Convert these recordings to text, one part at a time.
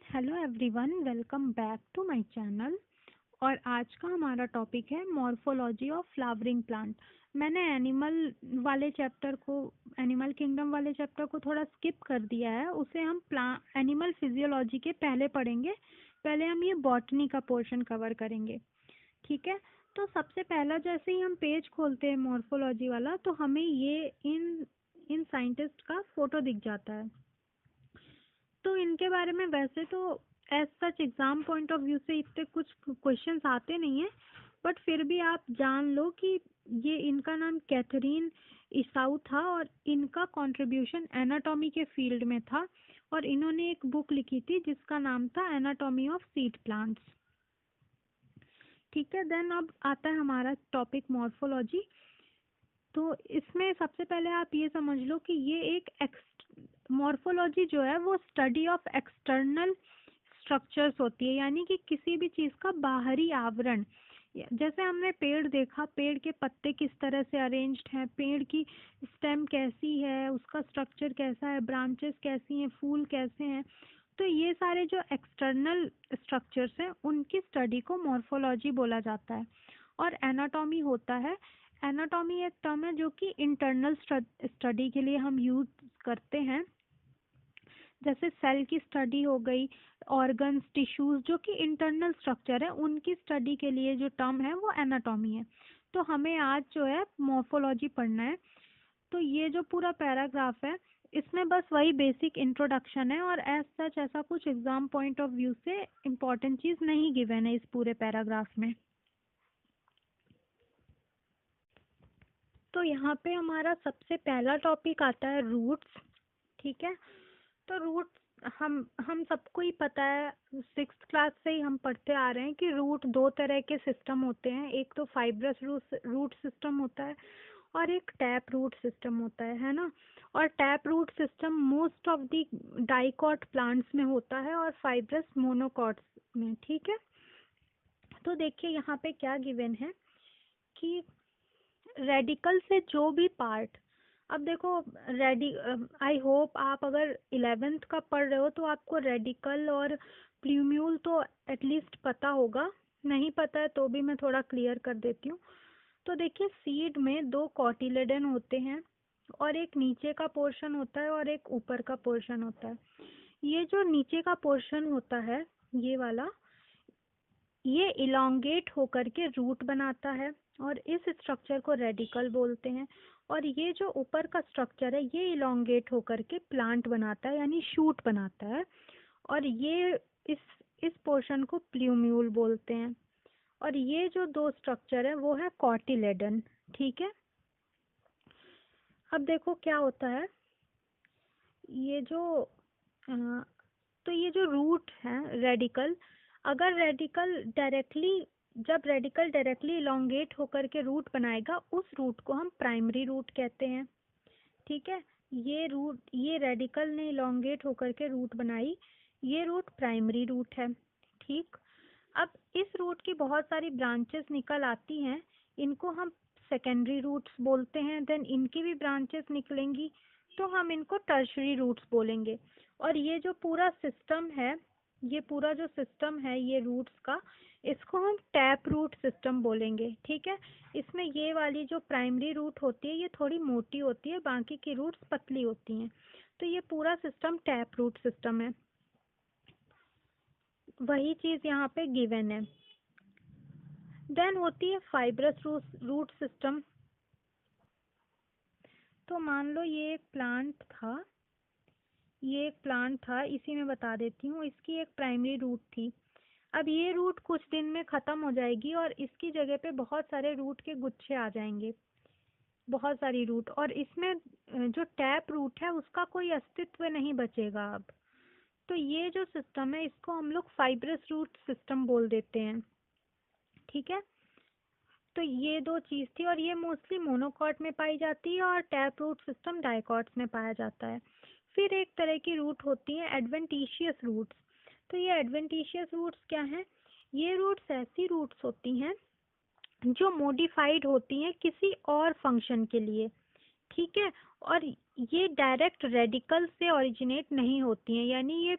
Hello everyone, welcome back to my channel. और आज का हमारा टॉपिक है मॉर्फोलॉजी ऑफ फ्लावरिंग प्लांट। मैंने एनिमल किंगडम वाले चैप्टर को थोड़ा स्किप कर दिया है। उसे हम एनिमल फिजियोलॉजी के पहले पढ़ेंगे। पहले हम ये बॉटनी का पोर्शन कवर करेंगे, ठीक है। तो सबसे पहला, जैसे ही हम पेज खोलते हैं मॉर्फोलॉजी वाला, तो हमें ये इन साइंटिस्ट का फोटो दिख जाता है। तो इनके बारे में वैसे तो as such exam point of view से इतने कुछ क्वेश्चंस आते नहीं है, बट फिर भी आप जान लो कि ये इनका नाम कैथरीन इसाऊ था और इनका कंट्रीब्यूशन एनाटॉमी के फील्ड में था। और इन्होंने एक बुक लिखी थी जिसका नाम था एनाटॉमी ऑफ सीड प्लांट्स, ठीक है। देन अब आता है हमारा टॉपिक मॉर्फोलॉजी। तो इसमें सबसे पहले आप ये समझ लो कि ये एक मॉर्फोलॉजी जो है वो स्टडी ऑफ एक्सटर्नल स्ट्रक्चर्स होती है, यानी कि किसी भी चीज़ का बाहरी आवरण। जैसे हमने पेड़ देखा, पेड़ के पत्ते किस तरह से अरेंज्ड हैं, पेड़ की स्टेम कैसी है, उसका स्ट्रक्चर कैसा है, ब्रांचेस कैसी हैं, फूल कैसे हैं। तो ये सारे जो एक्सटर्नल स्ट्रक्चर्स हैं उनकी स्टडी को मॉर्फोलॉजी बोला जाता है। और एनाटॉमी होता है, एनाटॉमी एक टर्म है जो कि इंटरनल स्टडी के लिए हम यूज करते हैं। जैसे सेल की स्टडी हो गई, ऑर्गन्स, टिश्यूज जो कि इंटरनल स्ट्रक्चर है, उनकी स्टडी के लिए जो टर्म है वो एनाटॉमी है। तो हमें आज जो है मॉर्फोलॉजी पढ़ना है। तो ये जो पूरा पैराग्राफ है, इसमें बस वही बेसिक इंट्रोडक्शन है और एज सच ऐसा कुछ एग्जाम पॉइंट ऑफ व्यू से इम्पोर्टेंट चीज़ नहीं गिवन है इस पूरे पैराग्राफ में। तो यहाँ पे हमारा सबसे पहला टॉपिक आता है रूट्स, ठीक है। तो रूट्स हम सबको ही पता है, सिक्स्थ क्लास से ही हम पढ़ते आ रहे हैं कि रूट दो तरह के सिस्टम होते हैं। एक तो फाइब्रस रूट सिस्टम होता है और एक टैप रूट सिस्टम होता है ना। और tap root system most of the dicot plants में होता है और फाइब्रस मोनोकॉट्स में, ठीक है। तो देखिए यहाँ पे क्या गिवन है कि रेडिकल से जो भी पार्ट, अब देखो आई होप आप अगर 11th का पढ़ रहे हो तो आपको रेडिकल और प्ल्यूम्यूल तो एटलीस्ट पता होगा। नहीं पता है तो भी मैं थोड़ा क्लियर कर देती हूँ। तो देखिए, सीड में दो कॉटिलेडन होते हैं और एक नीचे का पोर्शन होता है और एक ऊपर का पोर्शन होता है। ये जो नीचे का पोर्शन होता है, ये वाला, ये इलोंगेट होकर के रूट बनाता है और इस स्ट्रक्चर को रेडिकल बोलते हैं। और ये जो ऊपर का स्ट्रक्चर है ये इलोंगेट होकर के प्लांट बनाता है, यानी शूट बनाता है। और ये इस पोर्शन को प्ल्यूम्यूल बोलते हैं। और ये जो दो स्ट्रक्चर है वो है कॉटिलेडन, ठीक है। अब देखो क्या होता है, ये जो अ, तो ये जो रूट है रेडिकल, अगर जब रेडिकल डायरेक्टली इलोंगेट होकर के रूट बनाएगा, उस रूट को हम प्राइमरी रूट कहते हैं, ठीक है। ये रेडिकल ने इलोंगेट होकर के रूट बनाई, ये रूट प्राइमरी रूट है, ठीक। अब इस रूट की बहुत सारी ब्रांचेस निकल आती हैं, इनको हम सेकेंडरी रूट्स बोलते हैं। देन इनकी भी ब्रांचेस निकलेंगी तो हम इनको टर्शरी रूट्स बोलेंगे। और ये जो पूरा सिस्टम है, ये पूरा जो सिस्टम है ये रूट्स का, इसको हम टैप रूट सिस्टम बोलेंगे, ठीक है। इसमें ये वाली जो प्राइमरी रूट होती है ये थोड़ी मोटी होती है, बाकी की रूट्स पतली होती हैं। तो ये पूरा सिस्टम टैप रूट सिस्टम है। वही चीज़ यहाँ पे गिवन है। देन होती है फाइब्रस रूट सिस्टम। तो मान लो ये एक प्लांट था, इसी में बता देती हूँ। इसकी एक प्राइमरी रूट थी। अब ये रूट कुछ दिन में ख़त्म हो जाएगी और इसकी जगह पे बहुत सारे रूट के गुच्छे आ जाएंगे, बहुत सारी रूट। और इसमें जो टैप रूट है उसका कोई अस्तित्व नहीं बचेगा अब। तो ये जो सिस्टम है इसको हम लोग फाइब्रस रूट सिस्टम बोल देते हैं, ठीक है। तो ये दो चीज़ थी और ये मोस्टली मोनोकॉट में पाई जाती है और टैप रूट सिस्टम डाइकॉट्स में पाया जाता है। फिर एक तरह की रूट होती है एडवेंटिशियस रूट्स। तो ये एडवेंटिशियस रूट्स क्या हैं? ये रूट्स ऐसी रूट्स होती हैं जो मॉडिफाइड होती हैं किसी और फंक्शन के लिए, ठीक है। और ये डायरेक्ट रेडिकल से ओरिजिनेट नहीं होती हैं, यानी ये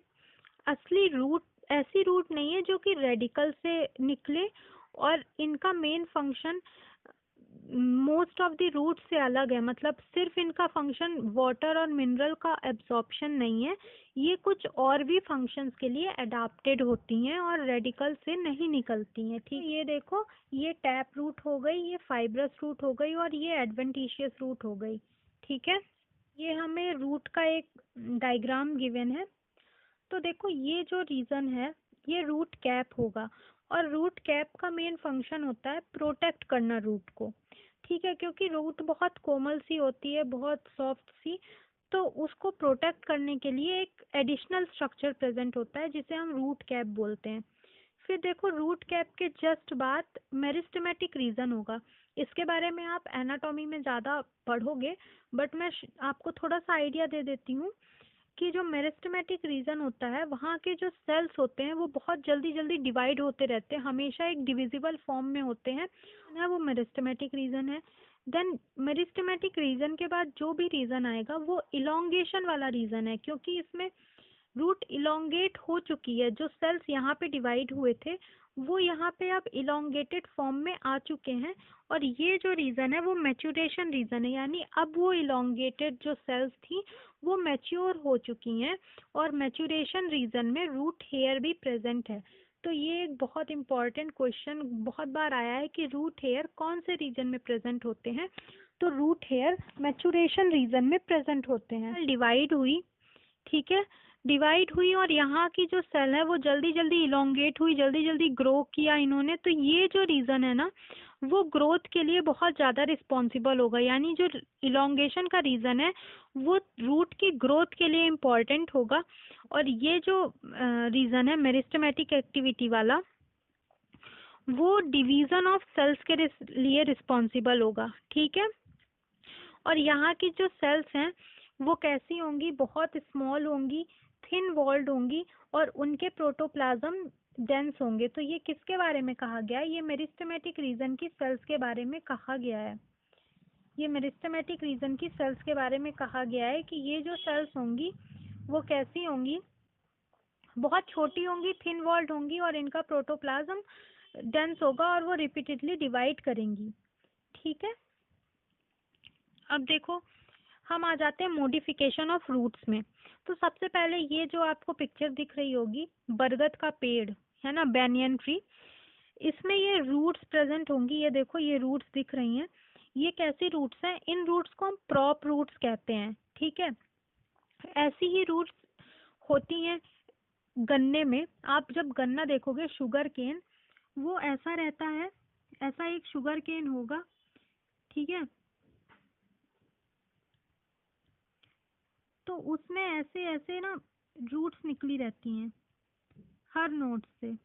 असली रूट ऐसी रूट नहीं है जो कि रेडिकल से निकले, और इनका main function most of the root से अलग है। मतलब सिर्फ इनका फंक्शन वाटर और मिनरल का एब्जॉर्प्शन नहीं है, ये कुछ और भी फंक्शंस के लिए अडाप्टेड होती हैं और रेडिकल से नहीं निकलती हैं। ठीक, ये देखो, ये टैप रूट हो गई, ये फाइब्रस रूट हो गई, और ये एडवेंटिशियस रूट हो गई। ठीक है, ये हमें रूट का एक डायग्राम गिवन है। तो देखो, ये जो रीजन है ये रूट कैप होगा, और रूट कैप का मेन फंक्शन होता है प्रोटेक्ट करना रूट को। ठीक है, क्योंकि रूट बहुत कोमल सी होती है, बहुत सॉफ्ट सी, तो उसको प्रोटेक्ट करने के लिए एक एडिशनल स्ट्रक्चर प्रेजेंट होता है जिसे हम रूट कैप बोलते हैं। फिर देखो, रूट कैप के जस्ट बाद मेरिस्टेमेटिक रीजन होगा। इसके बारे में आप एनाटॉमी में ज़्यादा पढ़ोगे, बट मैं आपको थोड़ा सा आइडिया दे देती हूँ कि जो मेरिस्टेमेटिक रीजन होता है, वहाँ के जो सेल्स होते हैं वो बहुत जल्दी जल्दी डिवाइड होते रहते हैं, हमेशा एक डिविजिबल फॉर्म में होते हैं ना, वो मेरिस्टेमेटिक रीजन है। देन मेरिस्टेमेटिक रीजन के बाद जो भी रीजन आएगा वो इलोंगेशन वाला रीजन है, क्योंकि इसमें रूट इलोंगेट हो चुकी है। जो सेल्स यहाँ पे डिवाइड हुए थे वो यहाँ पे अब इलोंगेटेड फॉर्म में आ चुके हैं, और ये जो रीजन है वो मैच्योरेशन रीजन है, यानी अब वो इलोंगेटेड जो सेल्स थी वो मैच्योर हो चुकी हैं, और मैच्योरेशन रीजन में रूट हेयर भी प्रेजेंट है। तो ये एक बहुत इम्पॉर्टेंट क्वेश्चन बहुत बार आया है कि रूट हेयर कौन से रीजन में प्रेजेंट होते हैं। तो रूट हेयर मैच्योरेशन रीजन में प्रेजेंट होते हैं। डिवाइड हुई, ठीक है, डिवाइड हुई, और यहाँ की जो सेल है वो जल्दी जल्दी इलोंगेट हुई, जल्दी जल्दी ग्रो किया इन्होंने। तो ये जो रीजन है ना, वो ग्रोथ के लिए बहुत ज़्यादा रिस्पॉन्सिबल होगा, यानी जो इलोंगेशन का रीजन है वो रूट की ग्रोथ के लिए इम्पॉर्टेंट होगा। और ये जो रीजन है मेरिस्टेमेटिक एक्टिविटी वाला, वो डिवीजन ऑफ सेल्स के लिए रिस्पॉन्सिबल होगा। ठीक है, और यहाँ की जो सेल्स हैं वो कैसी होंगी, बहुत स्मॉल होंगी, थिन वॉल्ड होंगी, और उनके प्रोटोप्लाज्म डेंस होंगे। तो ये किसके बारे में कहा गया है? ये मेरिस्टेमेटिक रीजन की सेल्स के बारे में कहा गया है। ये मेरिस्टेमेटिक रीजन की सेल्स के बारे में कहा गया है कि ये जो सेल्स होंगी वो कैसी होंगी, बहुत छोटी होंगी, थिन वॉल्ड होंगी, और इनका प्रोटोप्लाज्म डेंस होगा, और वो रिपीटेडली डिवाइड करेंगी। ठीक है, अब देखो, हम आ जाते हैं मॉडिफिकेशन ऑफ रूट्स में। तो सबसे पहले ये जो आपको पिक्चर दिख रही होगी, बरगद का पेड़ है ना, बैनियन ट्री, इसमें ये रूट्स प्रेजेंट होंगी। ये देखो, ये रूट्स दिख रही हैं। ये कैसी रूट्स हैं? इन रूट्स को हम प्रॉप रूट्स कहते हैं। ठीक है, ऐसी ही रूट्स होती हैं गन्ने में। आप जब गन्ना देखोगे, शुगर केन, वो ऐसा रहता है, ऐसा एक शुगर केन होगा। ठीक है, तो उसमें ऐसे ऐसे ना रूट्स निकली रहती हैं हर नोड से।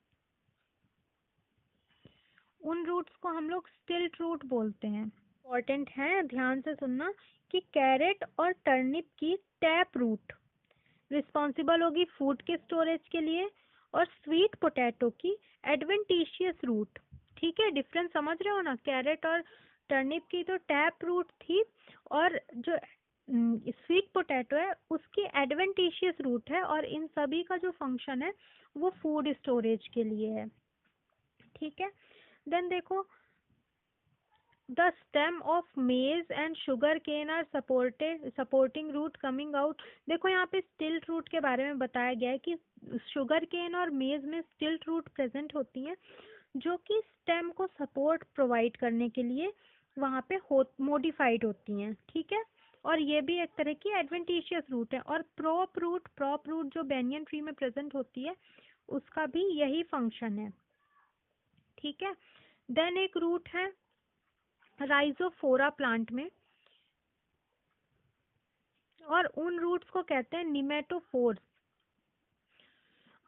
उन रूट्स को हम लोग स्टिल्ट रूट बोलते हैं। इम्पोर्टेंट है, ध्यान से सुनना, कि कैरेट और टर्निप की टैप रूट रिस्पॉन्सिबल होगी फूड के स्टोरेज के लिए, और स्वीट पोटैटो की एडवेंटिशियस रूट। ठीक है, डिफरेंस समझ रहे हो ना? कैरेट और टर्निप की तो टैप रूट थी, और जो स्वीट पोटैटो है उसकी एडवेंटिशियस रूट है, और इन सभी का जो फंक्शन है वो फूड स्टोरेज के लिए है। ठीक है, देन देखो, the stem of maize and sugar cane are supporting root coming out। देखो, यहाँ पे स्टिल्ट रूट के बारे में बताया गया है कि शुगर केन और मेज में स्टिल्ट रूट प्रेजेंट होती हैं, जो कि स्टेम को सपोर्ट प्रोवाइड करने के लिए वहाँ पे मॉडिफाइड होती हैं। ठीक है, और ये भी एक तरह की एडवेंटिशियस रूट है। और प्रॉप रूट जो बैनियन ट्री में प्रेजेंट होती है, उसका भी यही फंक्शन है। ठीक है, देन एक रूट है राइजोफोरा प्लांट में, और उन रूट्स को कहते हैं निमेटोफोर्स।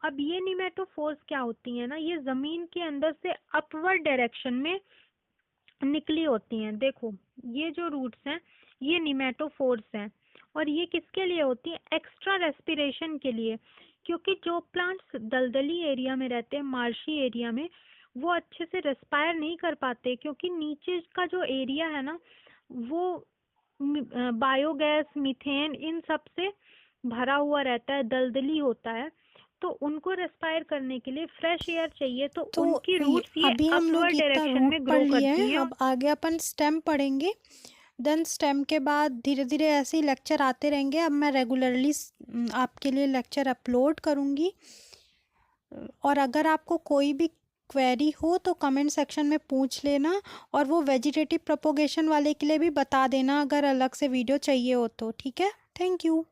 अब ये निमेटोफोर्स क्या होती हैं ना, ये जमीन के अंदर से अपवर्ड डायरेक्शन में निकली होती हैं। देखो, ये जो रूट्स हैं ये निमेटोफोर्स हैं, और ये किसके लिए होती है? एक्स्ट्रा रेस्पिरेशन के लिए। क्योंकि जो प्लांट्स दलदली एरिया में रहते हैं, मार्शी एरिया में, वो अच्छे से रेस्पायर नहीं कर पाते, क्योंकि नीचे का जो एरिया है ना वो बायोगैस, मीथेन, इन सब से भरा हुआ रहता है, दलदली होता है। तो उनको रेस्पायर करने के लिए फ्रेश एयर चाहिए, तो तो उनकी रूट्स ये अभी हम लोग अपवर्ड इतना डायरेक्शन रूट में पढ़ ग्रो लिए करती हैं, हैं। अब आगे अपन स्टेम पढ़ेंगे। देन स्टेम के बाद धीरे धीरे ऐसे ही लेक्चर आते रहेंगे। अब मैं रेगुलरली आपके लिए लेक्चर अपलोड करूँगी। और अगर आपको कोई भी क्वेरी हो तो कमेंट सेक्शन में पूछ लेना, और वो वेजिटेटिव प्रोपोगेशन वाले के लिए भी बता देना अगर अलग से वीडियो चाहिए हो तो। ठीक है, थैंक यू।